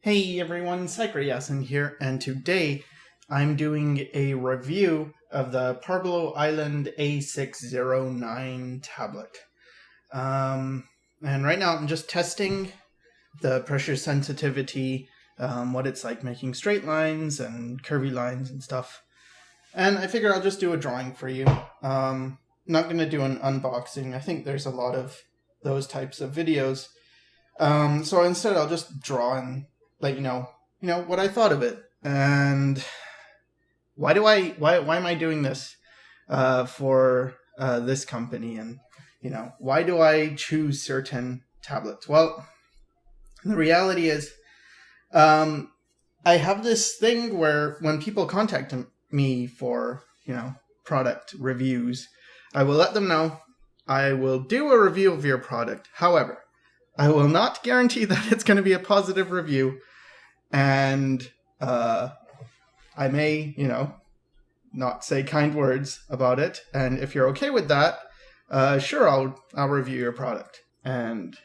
Hey everyone, Sycra here, and today I'm doing a review of the Parblo Island A609 tablet. And right now I'm just testing the pressure sensitivity, what it's like making straight lines and curvy lines and stuff. And I figure I'll just do a drawing for you. Not going to do an unboxing. I think there's a lot of those types of videos. So instead I'll just draw and let you know what I thought of it, and why am I doing this for this company, and why do I choose certain tablets? Well, the reality is, I have this thing where when people contact me for product reviews, I will let them know I will do a review of your product. However, I will not guarantee that it's going to be a positive review, and I may, not say kind words about it. And if you're okay with that, sure, I'll review your product. And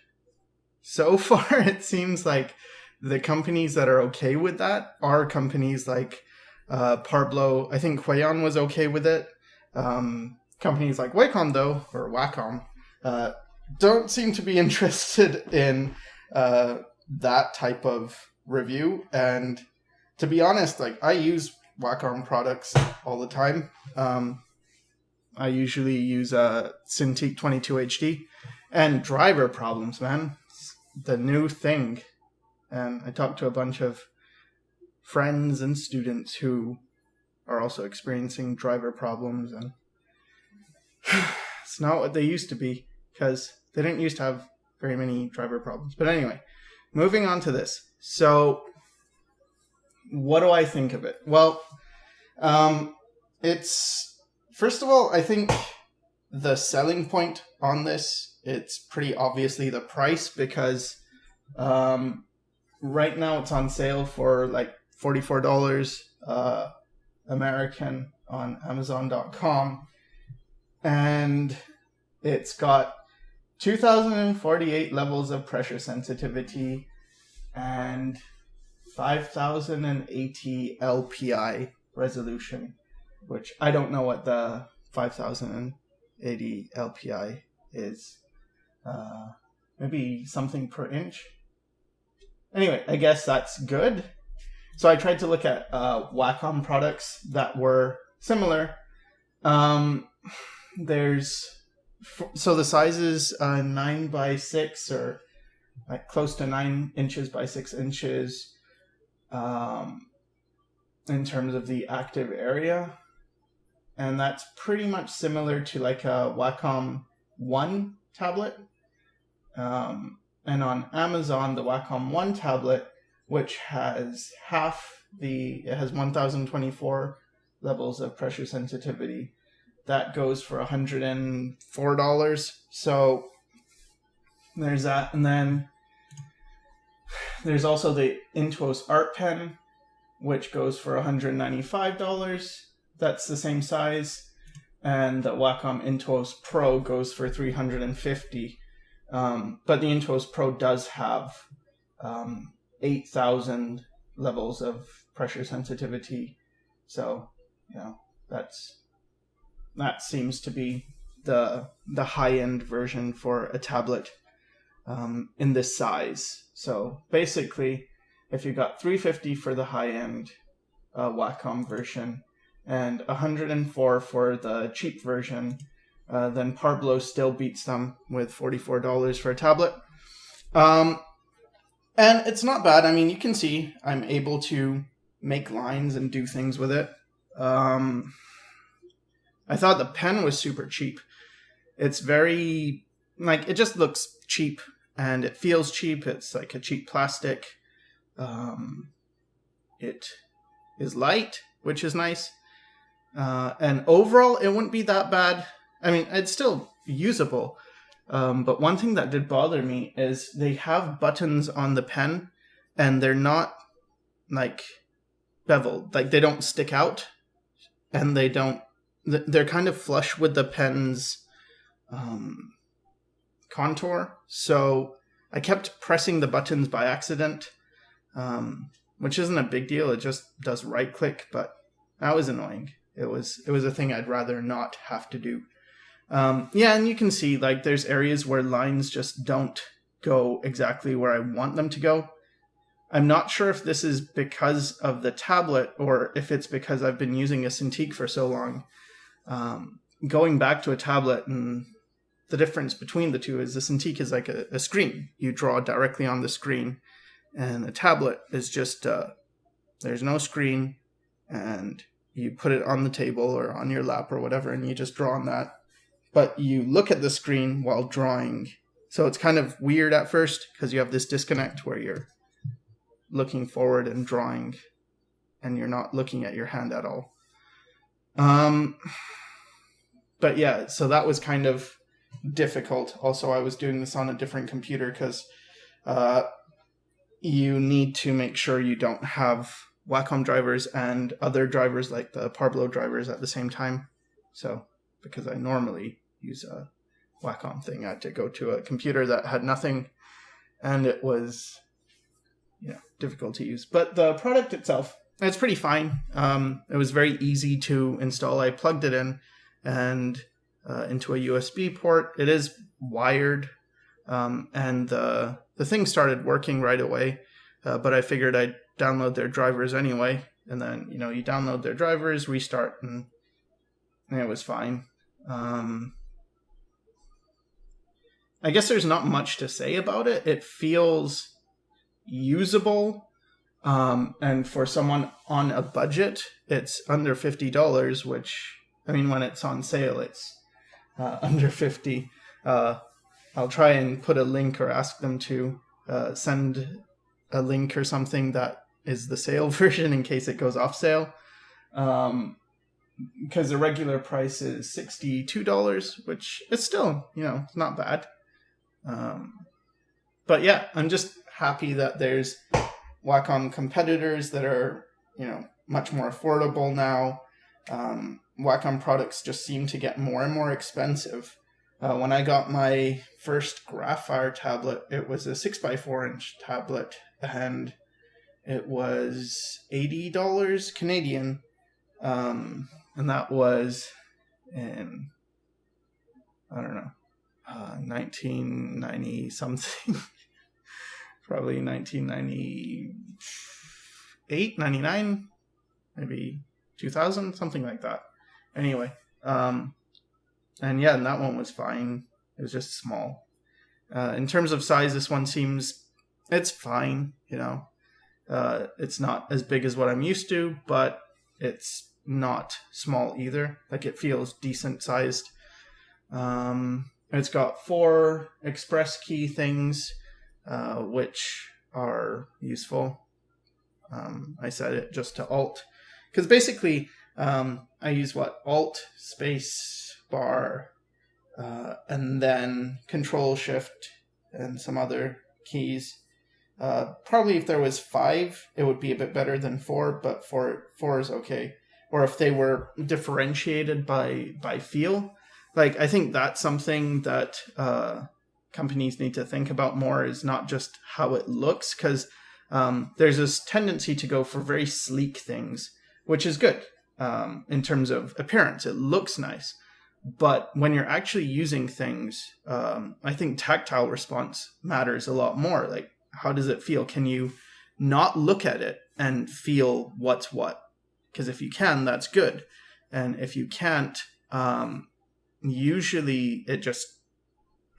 so far, it seems like the companies that are okay with that are companies like Parblo. I think Huion was okay with it. Companies like Wacom, though, or Wacom, don't seem to be interested in that type of review. And to be honest, I use Wacom products all the time. I usually use Cintiq 22 HD, and driver problems, man, it's the new thing. And I talked to a bunch of friends and students who are also experiencing driver problems, and it's not what they used to be, because they didn't used to have very many driver problems. But anyway, moving on to this. So, what do I think of it? Well, it's, first of all, I think the selling point on this, it's pretty obviously the price, because right now it's on sale for like $44 American on Amazon.com, and it's got 2,048 levels of pressure sensitivity and 5,080 LPI resolution, which I don't know what the 5,080 LPI is. Maybe something per inch. Anyway, I guess that's good. So I tried to look at Wacom products that were similar. So the size is 9 by 6, or like close to 9 inches by 6 inches in terms of the active area. And that's pretty much similar to like a Wacom One tablet. And on Amazon, the Wacom One tablet, which has it has 1,024 levels of pressure sensitivity, that goes for $104. So there's that. And then there's also the Intuos Art Pen, which goes for $195. That's the same size. And the Wacom Intuos Pro goes for $350. But the Intuos Pro does have 8,000 levels of pressure sensitivity. So, that seems to be the high-end version for a tablet in this size. So basically, if you got $350 for the high-end Wacom version and $104 for the cheap version, then Parblo still beats them with $44 for a tablet. And it's not bad. I mean, you can see I'm able to make lines and do things with it. I thought the pen was super cheap. It's very, it just looks cheap, and it feels cheap. It's like a cheap plastic. It is light, which is nice. And overall, it wouldn't be that bad. I mean, it's still usable. But one thing that did bother me is they have buttons on the pen, and they're not beveled. They don't stick out, and they're kind of flush with the pen's contour. So I kept pressing the buttons by accident, which isn't a big deal. It just does right click, but that was annoying. It was a thing I'd rather not have to do. Yeah, and you can see like there's areas where lines just don't go exactly where I want them to go. I'm not sure if this is because of the tablet or if it's because I've been using a Cintiq for so long. Going back to a tablet, and the difference between the two is the Cintiq is like a screen. You draw directly on the screen, and a tablet is just, there's no screen, and you put it on the table or on your lap or whatever, and you just draw on that. But you look at the screen while drawing. So it's kind of weird at first because you have this disconnect where you're looking forward and drawing and you're not looking at your hand at all. But yeah, so that was kind of difficult. Also, I was doing this on a different computer because you need to make sure you don't have Wacom drivers and other drivers like the Parblo drivers at the same time. So because I normally use a Wacom thing, I had to go to a computer that had nothing, and it was difficult to use. But the product itself, it's pretty fine. It was very easy to install. I plugged it in and into a USB port. It is wired, and the thing started working right away. But I figured I'd download their drivers anyway, and then you download their drivers, restart, and it was fine. I guess there's not much to say about it. It feels usable, and for someone on a budget, it's under $50, which, I mean, when it's on sale, it's under 50. I'll try and put a link or ask them to send a link or something that is the sale version in case it goes off sale. Because the regular price is $62, which is still, it's not bad. But yeah, I'm just happy that there's Wacom competitors that are, much more affordable now. Wacom products just seem to get more and more expensive. When I got my first Graphire tablet, it was a 6x4-inch tablet, and it was $80 Canadian. And that was in, 1990 something. Probably 1998, 99, maybe 2000, something like that. Anyway, and that one was fine. It was just small. In terms of size, this one it's fine, it's not as big as what I'm used to, but it's not small either. Like, it feels decent sized. It's got 4 express key things, which are useful. I set it just to Alt, because basically I use Alt space bar and then Control Shift and some other keys. Probably if there was 5, it would be a bit better than 4, but 4 is okay. Or if they were differentiated by feel. Like, I think that's something that companies need to think about more, is not just how it looks, because there's this tendency to go for very sleek things, which is good in terms of appearance. It looks nice. But when you're actually using things, I think tactile response matters a lot more. Like, how does it feel? Can you not look at it and feel what's what? Because if you can, that's good. And if you can't, usually it just,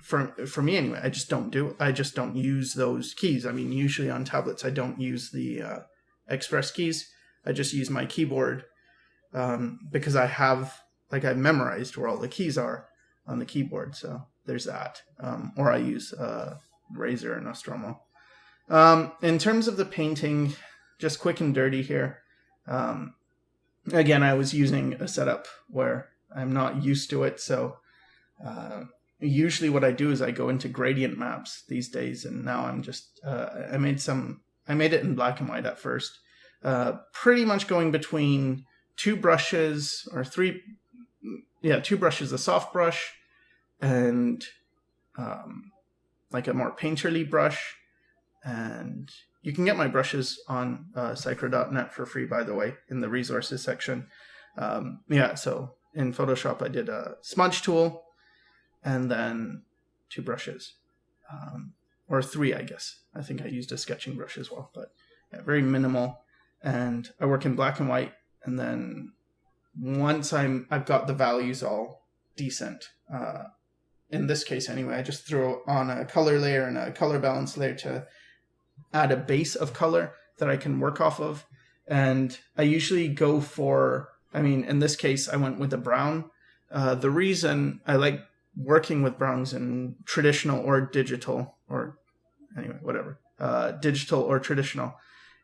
for me anyway, I just don't use those keys. I mean, usually on tablets, I don't use the express keys. I just use my keyboard because I've memorized where all the keys are on the keyboard. So there's that. Or I use Razer and Nostromo. In terms of the painting, just quick and dirty here. Again, I was using a setup where I'm not used to it. So usually what I do is I go into gradient maps these days. And now I'm just, I made it in black and white at first. Pretty much going between 2 brushes or 3, 2 brushes, a soft brush and like a more painterly brush and You can get my brushes on Sycra.net for free, by the way, in the resources section. So in Photoshop, I did a smudge tool and then 2 brushes. Or 3, I guess. I think I used a sketching brush as well, but yeah, very minimal. And I work in black and white, and then once I've got the values all decent, in this case anyway, I just throw on a color layer and a color balance layer to add a base of color that I can work off of. And I usually go for, in this case, I went with a brown. The reason I like working with browns in traditional or digital, or anyway, whatever, digital or traditional,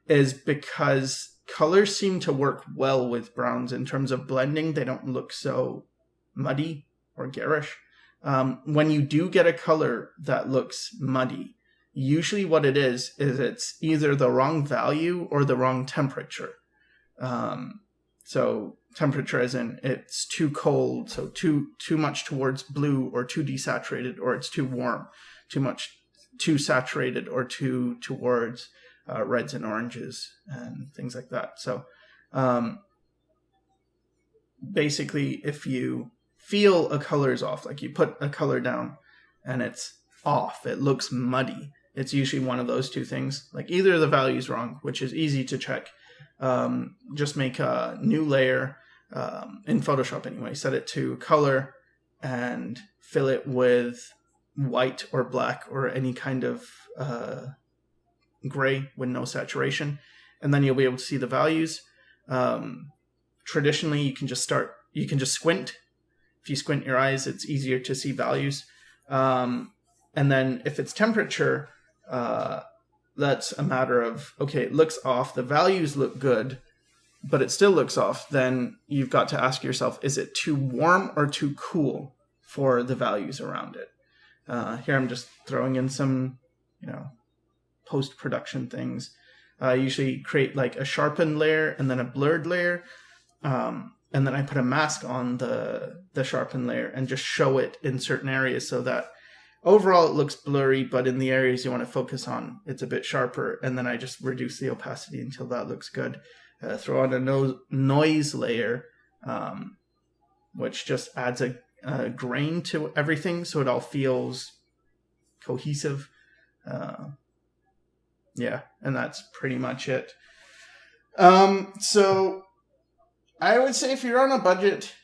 is because colors seem to work well with browns in terms of blending. They don't look so muddy or garish. When you do get a color that looks muddy, usually what it is it's either the wrong value or the wrong temperature. So temperature as in it's too cold, so too much towards blue, or too desaturated, or it's too warm, too saturated, or too towards reds and oranges and things like that. So basically, if you feel a color is off, like you put a color down and it's off, it looks muddy, it's usually one of those 2 things. Like either the value is wrong, which is easy to check. Just make a new layer in Photoshop anyway, set it to color and fill it with white or black or any kind of gray with no saturation, and then you'll be able to see the values. Traditionally, you can just squint. If you squint your eyes, it's easier to see values. And then if it's temperature, that's a matter of, okay, it looks off, the values look good, but it still looks off. Then you've got to ask yourself, is it too warm or too cool for the values around it? Here I'm just throwing in some, post-production things. I usually create like a sharpened layer and then a blurred layer. And then I put a mask on the sharpened layer and just show it in certain areas so that overall it looks blurry, but in the areas you want to focus on, it's a bit sharper. And then I just reduce the opacity until that looks good. Throw on a noise layer, which just adds a grain to everything so it all feels cohesive. And that's pretty much it. So I would say if you're on a budget,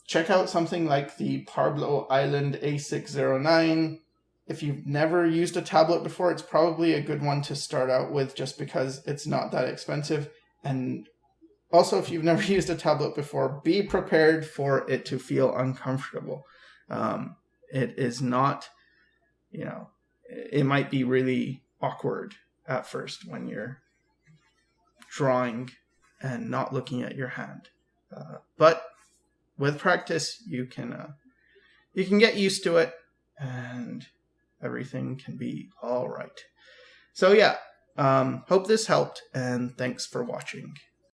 check out something like the Parblo Island A609. If you've never used a tablet before, it's probably a good one to start out with just because it's not that expensive. And also, if you've never used a tablet before, be prepared for it to feel uncomfortable. It is not, it might be really awkward at first when you're drawing and not looking at your hand. But with practice, you can get used to it and everything can be all right. So hope this helped, and thanks for watching.